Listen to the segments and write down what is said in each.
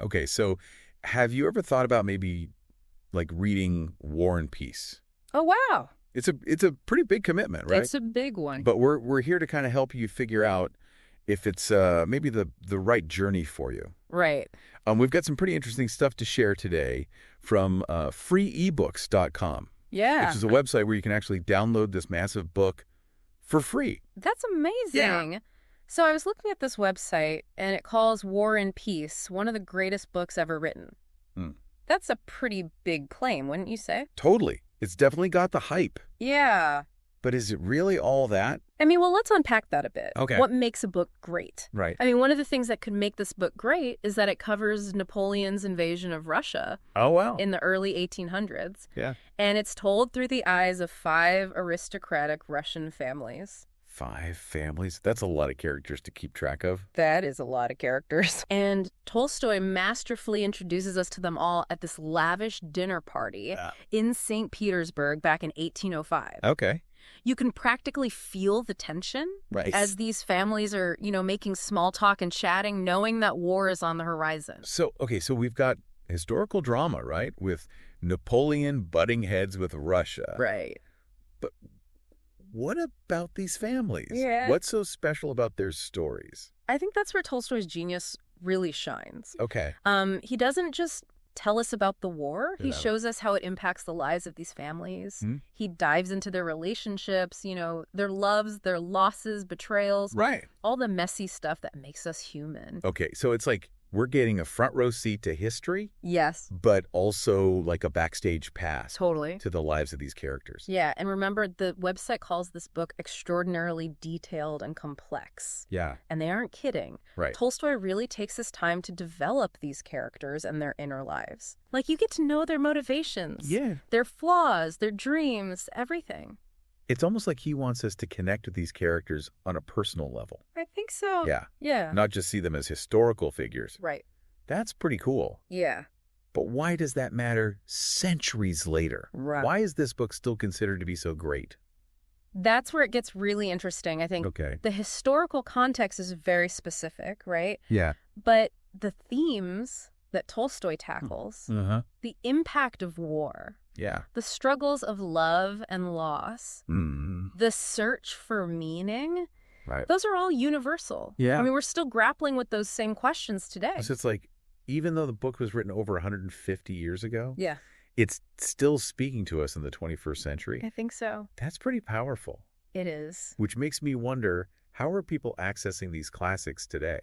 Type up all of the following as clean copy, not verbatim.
Okay, so have you ever thought about maybe like reading War and Peace? Oh, wow. It's a pretty big commitment, right? It's a big one. But we're here to kind of help you figure out if it's maybe the right journey for you. Right. We've got some pretty interesting stuff to share today from freeebooks.com, Yeah. which is a website where you can actually download this massive book for free. That's amazing. So I was looking at this website, and it calls War and Peace one of the greatest books ever written. Hmm. That's a pretty big claim, wouldn't you say? Totally. It's definitely got the hype. Yeah. But is it really all that? I mean, well, let's unpack that a bit. Okay. What makes a book great? Right. I mean, one of the things that could make this book great is that it covers Napoleon's invasion of Russia Oh, wow. in the early 1800s. Yeah. And it's told through the eyes of 5 aristocratic Russian families. 5 families? That's a lot of characters to keep track of. That is a lot of characters. And Tolstoy masterfully introduces us to them all at this lavish dinner party in St. Petersburg back in 1805. Okay. You can practically feel the tension Right. as these families are, making small talk and chatting, knowing that war is on the horizon. So we've got historical drama, right? With Napoleon butting heads with Russia. Right. But what about these families? Yeah. What's so special about their stories? I think that's where Tolstoy's genius really shines. Okay. He doesn't just tell us about the war. He No. shows us how it impacts the lives of these families. Hmm. He dives into their relationships, their loves, their losses, betrayals, Right. all the messy stuff that makes us human. Okay, so it's like we're getting a front row seat to history, Yes, but also like a backstage pass totally. to the lives of these characters. Yeah, and remember, the website calls this book extraordinarily detailed and complex. Yeah, And they aren't kidding. right. Tolstoy really takes his time to develop these characters and their inner lives. Like, you get to know their motivations, Yeah. their flaws, their dreams, everything. It's almost like he wants us to connect with these characters on a personal level. I think so. Yeah. Yeah. Not just see them as historical figures. Right. That's pretty cool. Yeah. But why does that matter centuries later? Right. Why is this book still considered to be so great? That's where it gets really interesting. I think Okay. the historical context is very specific, right? Yeah. But the themes that Tolstoy tackles, Uh-huh. the impact of war, Yeah. the struggles of love and loss, Mm. the search for meaning, Right. those are all universal. Yeah. I mean, we're still grappling with those same questions today. So it's like, even though the book was written over 150 years ago, Yeah, it's still speaking to us in the 21st century. I think so. That's pretty powerful, It is. which makes me wonder, how are people accessing these classics today?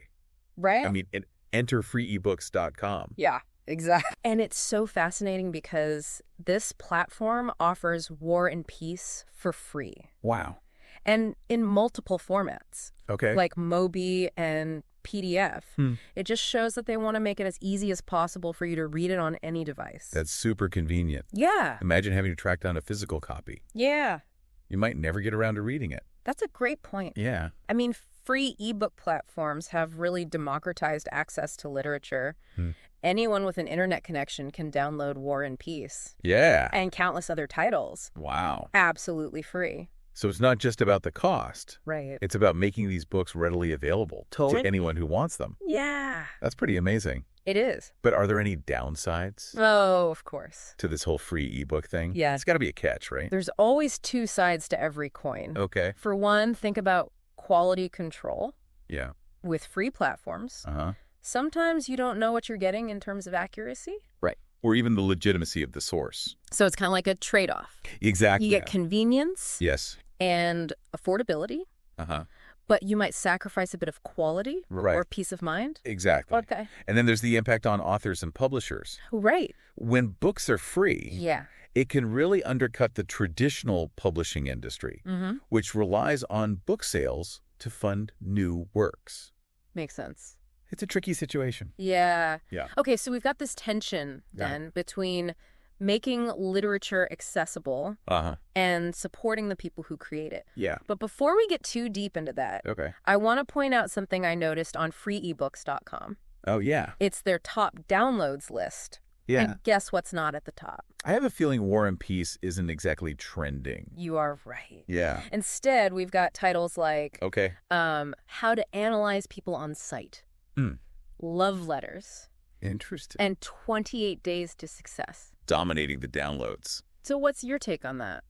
Right? I mean, enter freeebooks.com. Yeah, exactly. And it's so fascinating because this platform offers War and Peace for free Wow. and in multiple formats, Okay. like Mobi and PDF. Hmm. It just shows that they want to make it as easy as possible for you to read it on any device. That's super convenient. Yeah. Imagine having to track down a physical copy. Yeah. You might never get around to reading it. That's a great point. Yeah. I mean, free ebook platforms have really democratized access to literature. Hmm. Anyone with an internet connection can download War and Peace Yeah. and countless other titles Wow. absolutely free. So it's not just about the cost. Right. It's about making these books readily available Totally. to anyone who wants them. Yeah, That's pretty amazing. it is. But are there any downsides Oh, of course. to this whole free ebook thing? Yeah. It's got to be a catch, right? There's always 2 sides to every coin. Okay. For one, think about quality control Yeah. with free platforms. Uh-huh. Sometimes you don't know what you're getting in terms of accuracy. Right. Or even the legitimacy of the source. So it's kind of like a trade-off. Exactly. You get convenience Yes. and affordability, Uh-huh. but you might sacrifice a bit of quality Right. or peace of mind. Exactly. Okay. And then there's the impact on authors and publishers. Right. When books are free, Yeah. it can really undercut the traditional publishing industry, Mm-hmm. which relies on book sales to fund new works. Makes sense. It's a tricky situation. Yeah. Yeah. Okay, so we've got this tension Yeah. then between making literature accessible Uh-huh. and supporting the people who create it. Yeah. But before we get too deep into that, Okay. I want to point out something I noticed on freeebooks.com. Oh, yeah. It's their top downloads list. Yeah. And guess what's not at the top? I have a feeling War and Peace isn't exactly trending. You are right. Yeah. Instead, we've got titles like Okay. How to Analyze People on Site, Mm. Love Letters, Interesting. and 28 days to success. Dominating the downloads. So what's your take on that?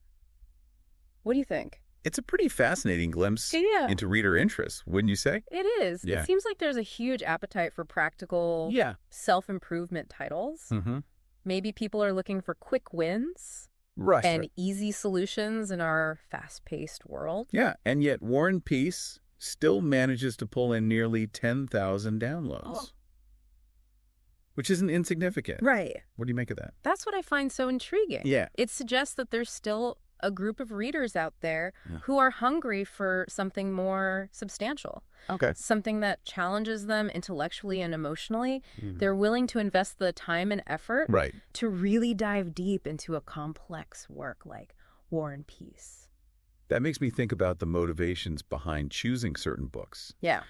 What do you think? It's a pretty fascinating glimpse Yeah. into reader interest, wouldn't you say? It is. Yeah. It seems like there's a huge appetite for practical Yeah. self-improvement titles. Mm-hmm. Maybe people are looking for quick wins Right. and easy solutions in our fast-paced world. Yeah, and yet War and Peace still manages to pull in nearly 10,000 downloads, Oh. which isn't insignificant. Right. What do you make of that? That's what I find so intriguing. Yeah. It suggests that there's still a group of readers out there Yeah. who are hungry for something more substantial, Okay. something that challenges them intellectually and emotionally. They're willing to invest the time and effort Right. to really dive deep into a complex work like War and Peace. That makes me think about the motivations behind choosing certain books. Yeah.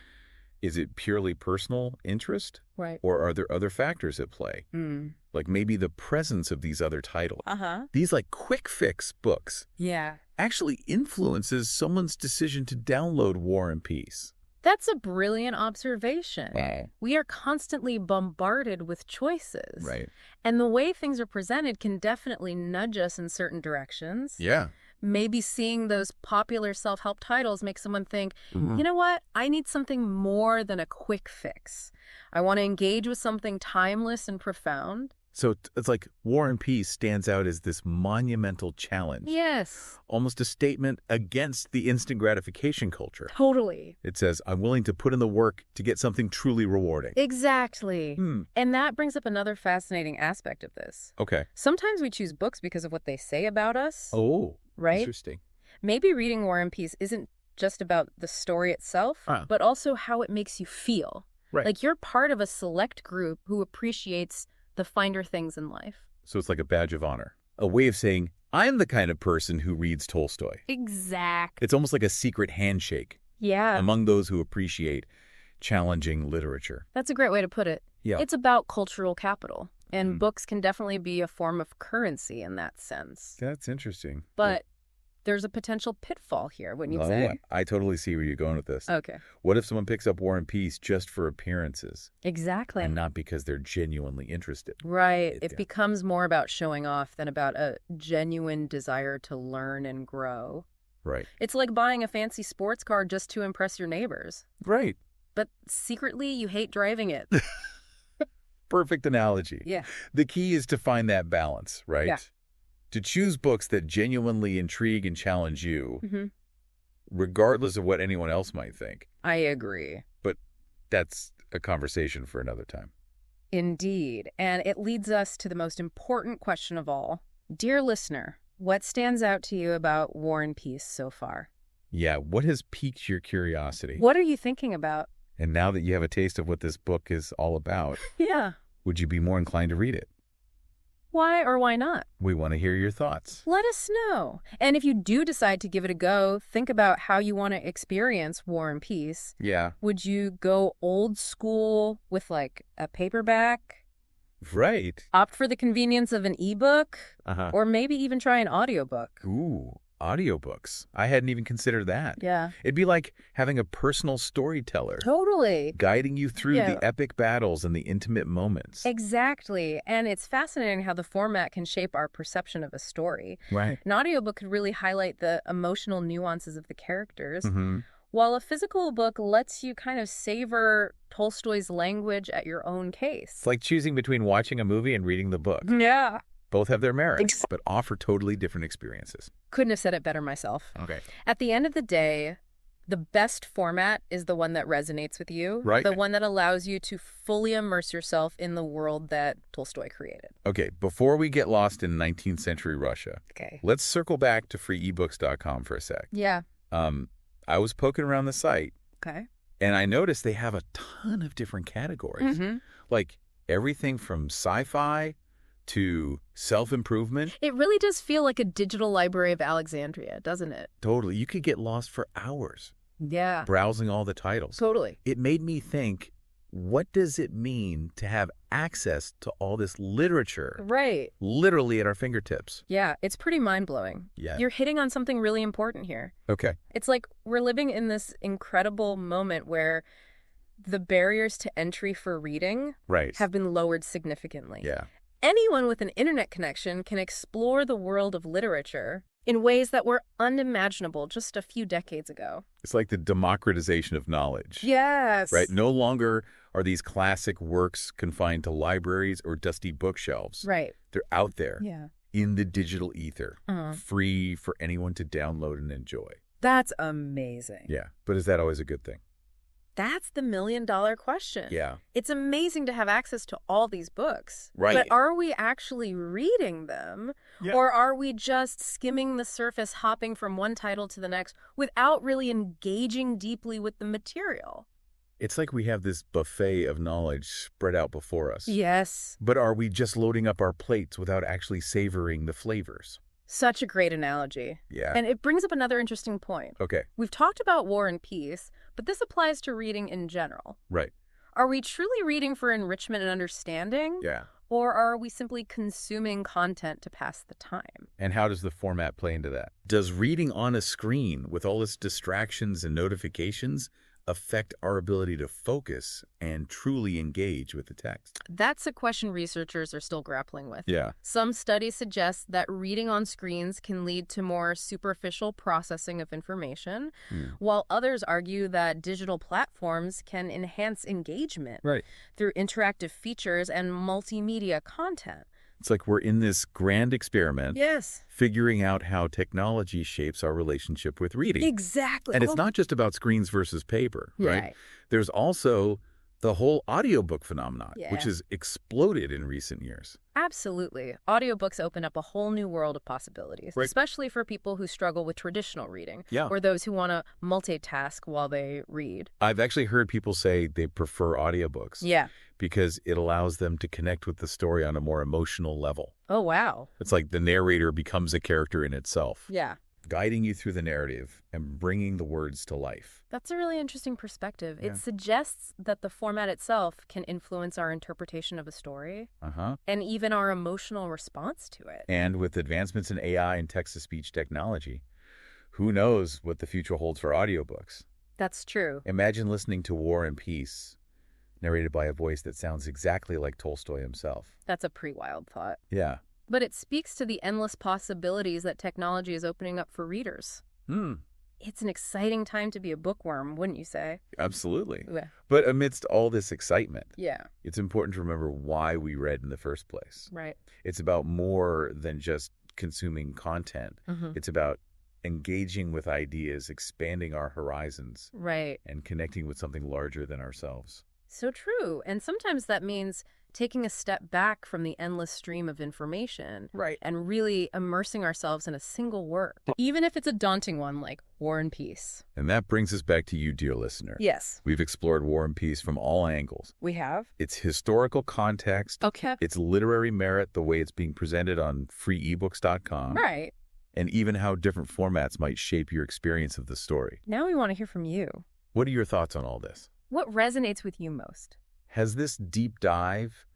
Is it purely personal interest, Right. or are there other factors at play? Mm. Like maybe the presence of these other titles. Uh-huh. These like quick fix books Yeah. actually influences someone's decision to download War and Peace. That's a brilliant observation. Wow. We are constantly bombarded with choices. Right. And the way things are presented can definitely nudge us in certain directions. Yeah. Maybe seeing those popular self-help titles make someone think, Mhm. you know what? I need something more than a quick fix. I want to engage with something timeless and profound. So it's like War and Peace stands out as this monumental challenge. Yes, Almost a statement against the instant gratification culture. totally. It says, I'm willing to put in the work to get something truly rewarding. Exactly. Hmm. And that brings up another fascinating aspect of this. Okay. Sometimes we choose books because of what they say about us, Oh, right? interesting. Maybe reading War and Peace isn't just about the story itself, but also how it makes you feel. Right. Like you're part of a select group who appreciates the finer things in life. So it's like a badge of honor, a way of saying, I'm the kind of person who reads Tolstoy. Exactly. It's almost like a secret handshake Yeah, among those who appreciate challenging literature. that's a great way to put it. Yeah. It's about cultural capital, and Mm. books can definitely be a form of currency in that sense. That's interesting. But there's a potential pitfall here, wouldn't you say? I totally see where you're going with this. Okay. What if someone picks up War and Peace just for appearances Exactly. and not because they're genuinely interested? Right. It- It yeah. becomes more about showing off than about a genuine desire to learn and grow. Right. It's like buying a fancy sports car just to impress your neighbors, Right. but secretly you hate driving it. Perfect analogy. Yeah. The key is to find that balance, right? Yeah. To choose books that genuinely intrigue and challenge you, Hmm. regardless of what anyone else might think. I agree. That's a conversation for another time. Indeed. And it leads us to the most important question of all. Dear listener, what stands out to you about War and Peace so far? Yeah, what has piqued your curiosity? What are you thinking about? And now that you have a taste of what this book is all about, Yeah. would you be more inclined to read it? Why or why not? We want to hear your thoughts. Let us know. And if you do decide to give it a go, think about how you want to experience War and Peace. Yeah. Would you go old school with like a paperback, Right. opt for the convenience of an ebook, Uh-huh. or maybe even try an audiobook? Ooh, audiobooks. I hadn't even considered that. Yeah. It'd be like having a personal storyteller Totally. guiding you through Yeah. the epic battles and the intimate moments. Exactly. And it's fascinating how the format can shape our perception of a story. Right. An audiobook could really highlight the emotional nuances of the characters, Mm-hmm. while a physical book lets you kind of savor Tolstoy's language at your own pace. It's like choosing between watching a movie and reading the book. Yeah. Both have their merits, but offer totally different experiences. Couldn't have said it better myself. Okay. At the end of the day, the best format is the one that resonates with you. Right. The one that allows you to fully immerse yourself in the world that Tolstoy created. Okay, before we get lost in 19th century Russia, Okay. let's circle back to freeebooks.com for a sec. Yeah. I was poking around the site, Okay. and I noticed they have a ton of different categories. Mm-hmm. Like everything from sci-fi to self-improvement. It really does feel like a digital library of Alexandria, doesn't it? Totally. You could get lost for hours Yeah. browsing all the titles. Totally. It made me think, what does it mean to have access to all this literature Right. literally at our fingertips? Yeah. It's pretty mind-blowing. Yeah. You're hitting on something really important here. Okay. It's like we're living in this incredible moment where The barriers to entry for reading Right. have been lowered significantly. Yeah. Anyone with an internet connection can explore the world of literature in ways that were unimaginable just a few decades ago. It's like the democratization of knowledge. Yes. Right? No longer are these classic works confined to libraries or dusty bookshelves. Right. They're out there Yeah. in the digital ether, Uh-huh. free for anyone to download and enjoy. That's amazing. Yeah. But is that always a good thing? That's the million-dollar question. Yeah. It's amazing to have access to all these books. Right. But are we actually reading them? Yeah. Or are we just skimming the surface, hopping from one title to the next without really engaging deeply with the material? It's like we have this buffet of knowledge spread out before us. Yes. But are we just loading up our plates without actually savoring the flavors? Such a great analogy. Yeah. And it brings up another interesting point. Okay. We've talked about War and Peace, but this applies to reading in general. Right. Are we truly reading for enrichment and understanding? Yeah. Or are we simply consuming content to pass the time? And how does the format play into that? Does reading on a screen with all its distractions and notifications affect our ability to focus and truly engage with the text? That's a question researchers are still grappling with. Yeah. Some studies suggest that reading on screens can lead to more superficial processing of information, while others argue that digital platforms can enhance engagement Right. through interactive features and multimedia content. It's like we're in this grand experiment Yes. figuring out how technology shapes our relationship with reading. Exactly. And it's not just about screens versus paper, right? Right. There's also the whole audiobook phenomenon, Yeah. which has exploded in recent years. Absolutely. Audiobooks open up a whole new world of possibilities, Right. especially for people who struggle with traditional reading Yeah. or those who want to multitask while they read. I've actually heard people say they prefer audiobooks Yeah. because it allows them to connect with the story on a more emotional level. Oh, wow. It's like the narrator becomes a character in itself, Yeah. guiding you through the narrative and bringing the words to life. That's a really interesting perspective. Yeah. It suggests that the format itself can influence our interpretation of a story Uh-huh. and even our emotional response to it. And with advancements in AI and text-to-speech technology, who knows what the future holds for audiobooks? That's true. Imagine listening to War and Peace, narrated by a voice that sounds exactly like Tolstoy himself. That's a pretty wild thought. Yeah. But it speaks to the endless possibilities that technology is opening up for readers. It's an exciting time to be a bookworm, wouldn't you say? Absolutely. Yeah. But amidst all this excitement, Yeah. it's important to remember why we read in the first place. Right. It's about more than just consuming content. Mm-hmm. It's about engaging with ideas, expanding our horizons, Right. and connecting with something larger than ourselves. So true. And sometimes that means taking a step back from the endless stream of information Right. and really immersing ourselves in a single work, even if it's a daunting one like War and Peace. And that brings us back to you, dear listener. Yes, We've explored War and Peace from all angles. we have. Its historical context, Okay. its literary merit, the way it's being presented on freeebooks.com, Right. and even how different formats might shape your experience of the story. Now we want to hear from you. What are your thoughts on all this? What resonates with you most? Has this deep dive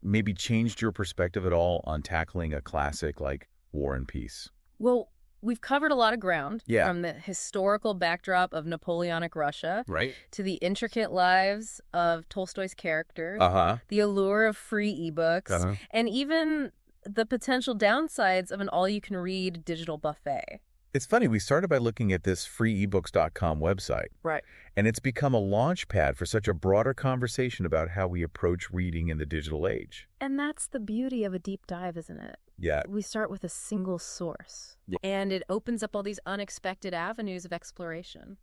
maybe changed your perspective at all on tackling a classic like War and Peace? Well, we've covered a lot of ground, Yeah. from the historical backdrop of Napoleonic Russia Right. to the intricate lives of Tolstoy's characters, Uh-huh. the allure of free ebooks, Uh-huh. and even the potential downsides of an all-you-can-read digital buffet. It's funny, we started by looking at this freeebooks.com website, Right. and it's become a launch pad for such a broader conversation about how we approach reading in the digital age. And that's the beauty of a deep dive, isn't it? Yeah. We start with a single source, Yeah. and it opens up all these unexpected avenues of exploration.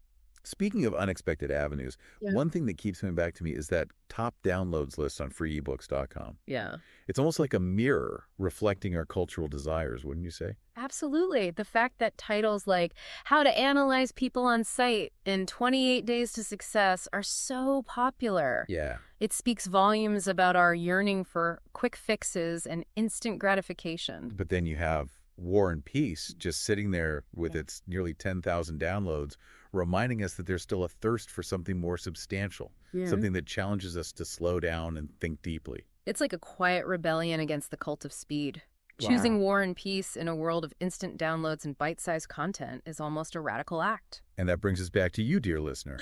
Speaking of unexpected avenues, Yeah. one thing that keeps coming back to me is that top downloads list on freeebooks.com. Yeah. It's almost like a mirror reflecting our cultural desires, wouldn't you say? Absolutely. The fact that titles like How to Analyze People on Site and 28 Days to Success are so popular. Yeah. It speaks volumes about our yearning for quick fixes and instant gratification. But then you have War and Peace just sitting there with its nearly 10,000 downloads, reminding us that there's still a thirst for something more substantial, something that challenges us to slow down and think deeply. It's like a quiet rebellion against the cult of speed. Wow. Choosing War and Peace in a world of instant downloads and bite-sized content is almost a radical act. And that brings us back to you, dear listener.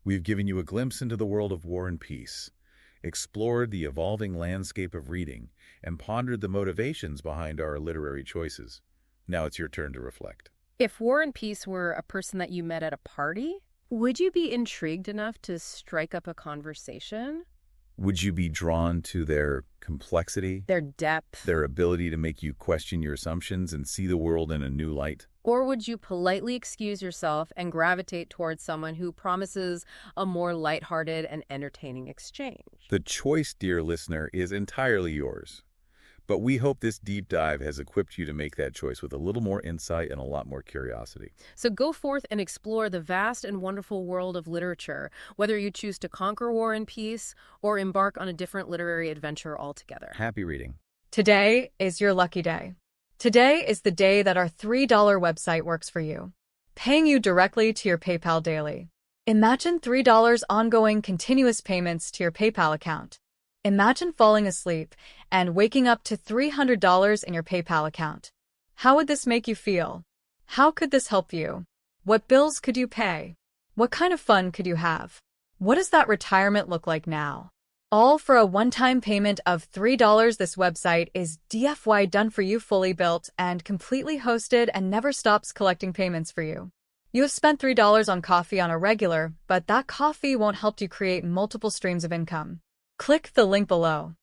We've given you a glimpse into the world of War and Peace, explored the evolving landscape of reading, and pondered the motivations behind our literary choices. Now it's your turn to reflect. If War and Peace were a person that you met at a party, would you be intrigued enough to strike up a conversation? Would you be drawn to their complexity, Their depth? their ability to make you question your assumptions and see the world in a new light? Or would you politely excuse yourself and gravitate towards someone who promises a more lighthearted and entertaining exchange? The choice, dear listener, is entirely yours. But we hope this deep dive has equipped you to make that choice with a little more insight and a lot more curiosity. So go forth and explore the vast and wonderful world of literature, whether you choose to conquer War and Peace or embark on a different literary adventure altogether. Happy reading. Today is your lucky day. Today is the day that our $3 website works for you, paying you directly to your PayPal daily. Imagine $3 ongoing continuous payments to your PayPal account. Imagine falling asleep and waking up to $300 in your PayPal account. How would this make you feel? How could this help you? What bills could you pay? What kind of fun could you have? What does that retirement look like now? All for a one-time payment of $3. This website is DFY done for you, fully built and completely hosted, and never stops collecting payments for you. You have spent $3 on coffee on a regular, but that coffee won't help you create multiple streams of income. Click the link below.